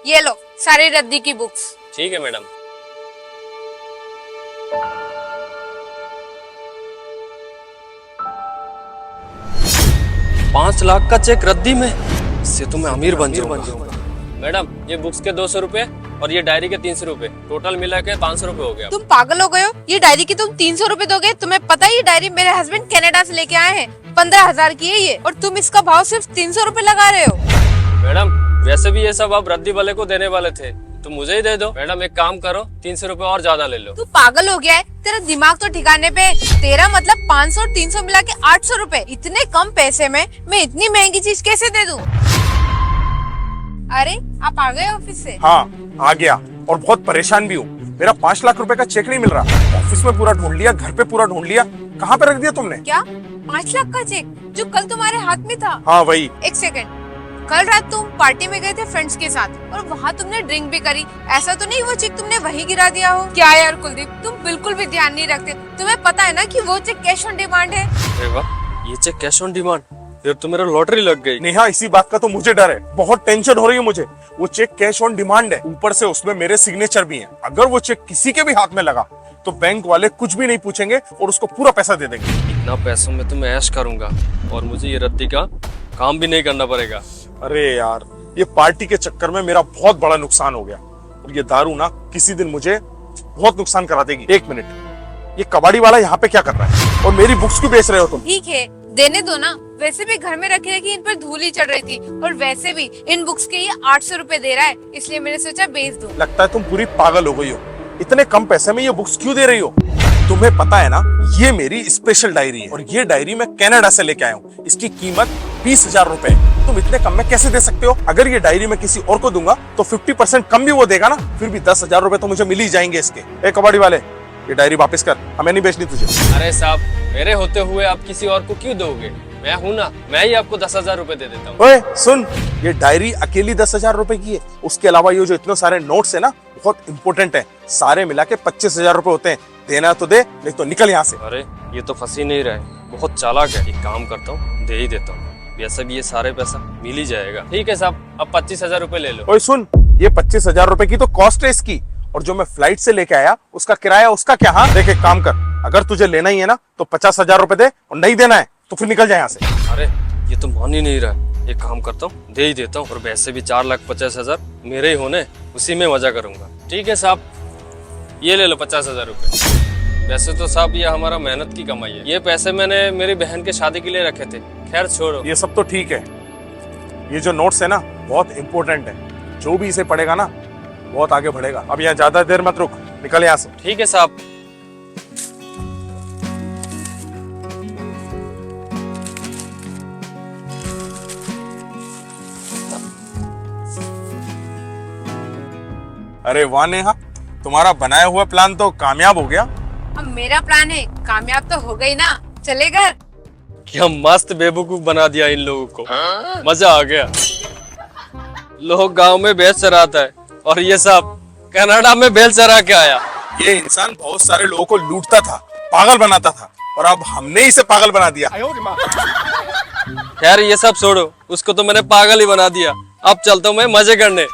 ये लो सारी रद्दी की बुक्स। ठीक है मैडम। ₹5 लाख का चेक रद्दी में, इससे तो मैं अमीर बन जाऊंगा। मैडम ये बुक्स के 200 रुपए और ये डायरी के 300 रुपए, टोटल मिला के 500 रुपए हो गया। तुम पागल हो गए हो? ये डायरी की तुम 300 रुपए दोगे? तुम्हें पता है ये डायरी मेरे हस्बैंड कनाडा से लेके आए हैं, 15,000 की है ये, और तुम इसका भाव सिर्फ 300 रुपए लगा रहे हो। मैडम वैसे भी ये सब आप रद्दी वाले को देने वाले थे, तो मुझे ही दे दो। मैडम एक काम करो, 300 रुपए और ज्यादा ले लो। तू पागल हो गया है? तेरा दिमाग तो ठिकाने पे। तेरा मतलब 500 और 300 मिला के 800 रुपए। इतने कम पैसे में मैं इतनी महंगी चीज कैसे दे दूं? अरे आप आ गए ऑफिस से? हाँ आ गया, और बहुत परेशान भी हूँ। मेरा 5 लाख रुपए का चेक नहीं मिल रहा। ऑफिस में पूरा ढूंढ लिया, घर पे पूरा ढूंढ लिया, कहाँ पे रख दिया तुमने? क्या 5 लाख का चेक जो कल तुम्हारे हाथ में था? हाँ वही। एक सेकंड, कल रात तुम पार्टी में गए थे फ्रेंड्स के साथ और वहाँ तुमने ड्रिंक भी करी। ऐसा तो नहीं वो चेक तुमने वहीं गिरा दिया हो? क्या यार कुलदीप, तुम बिल्कुल भी ध्यान नहीं रखते। तुम्हें पता है ना कि वो चेक कैश ऑन डिमांड है। अरे वाह, ये चेक कैश ऑन डिमांड, फिर तो मेरा लॉटरी लग गई। नेहा इसी बात का तो मुझे डर है, बहुत टेंशन हो रही है मुझे। वो चेक कैश ऑन डिमांड है, ऊपर से उसमें मेरे सिग्नेचर भी हैं। अगर वो चेक किसी के भी हाथ में लगा तो बैंक वाले कुछ भी नहीं पूछेंगे और उसको पूरा पैसा दे देंगे। इतना पैसों में तो मैं ऐश करूंगा और मुझे ये रद्दी का काम भी नहीं करना पड़ेगा। अरे यार, ये पार्टी के चक्कर में मेरा बहुत बड़ा नुकसान हो गया, और ये दारू ना किसी दिन मुझे बहुत नुकसान करा देगी। 1 मिनट, ये कबाड़ी वाला यहाँ पे क्या कर रहा है और मेरी बुक्स क्यों बेच रहे हो तुम? ठीक है देने दो ना, वैसे भी घर में रखे रखी इन पर धूल ही चढ़ रही थी, और वैसे भी इन बुक्स के ये 800 रुपए दे रहा है, इसलिए मैंने सोचा बेच दूं। लगता है तुम पूरी पागल हो गई हो, इतने कम पैसे में ये बुक्स क्यों दे रही हो? तुम्हें पता है ना, ये मेरी स्पेशल डायरी है और ये डायरी मैं कनाडा से लेके आया हूँ। इसकी कीमत 20,000 रुपए। तुम इतने कम में कैसे दे सकते हो? अगर ये डायरी मैं किसी और को दूंगा तो 50% कम भी वो देगा ना, फिर भी 10,000 रुपए तो मुझे मिल ही जाएंगे इसके। ए कबाड़ी वाले, ये डायरी वापस कर, हमें नहीं बेचनी तुझे। अरे साहब, मेरे होते हुए आप किसी और को क्यों दोगे? मैं हूं ना, मैं ही आपको 10,000 रुपए दे देता हूँ। ओए सुन, ये डायरी अकेली 10,000 रुपए की है। उसके अलावा ये जो इतने सारे नोट्स है ना, बहुत इंपॉर्टेंट है। सारे मिला के 25,000 रुपए होते हैं। देना तो दे, नहीं तो निकल यहाँ से। अरे ये तो फंसी नहीं रहे, बहुत चालाक है। एक काम करता हूँ, दे ही देता हूँ। वैसे भी ये सारे पैसा मिल ही जाएगा। ठीक है साहब, अब 25,000 रुपए ले लो। ओए सुन, ये 25,000 रुपए की तो कॉस्ट है इसकी, और जो मैं फ्लाइट से लेके आया उसका किराया, उसका क्या? हाँ देख, एक काम कर, अगर तुझे लेना ही है ना तो 50,000 रुपए दे, और नहीं देना है तो फिर निकल जाए यहाँ से। अरे ये तो मान ही नहीं रहा। एक काम करता हूँ, दे ही देता हूँ। और वैसे भी 4,50,000 मेरे ही होने, उसी में मजा करूंगा। ठीक है साहब, ये ले लो 50,000 रुपए। वैसे तो साहब ये हमारा मेहनत की कमाई है। ये पैसे मैंने मेरी बहन के शादी के लिए रखे थे। खैर छोड़ो, ये सब तो ठीक है। ये जो नोट्स है ना, बहुत इंपॉर्टेंट है। जो भी इसे पढ़ेगा ना, बहुत आगे बढ़ेगा। अब यहाँ ज्यादा देर मत रुक, निकल यहाँ से। ठीक है साहब। अरे वाह नेहा, तुम्हारा बनाया हुआ प्लान तो कामयाब हो गया। अब मेरा प्लान है कामयाब तो हो गई ना, चले घर। क्या मस्त बेवकूफ बना दिया इन लोगों को, मजा आ गया। लोग गांव में भैंस चराता है और ये सब कनाडा में भैंस चरा के आया। ये इंसान बहुत सारे लोगों को लूटता था, पागल बनाता था, और अब हमने इसे पागल बना दिया। खैर ये सब छोड़ो, उसको तो मैंने पागल ही बना दिया। अब चलता हूँ मैं मजे करने।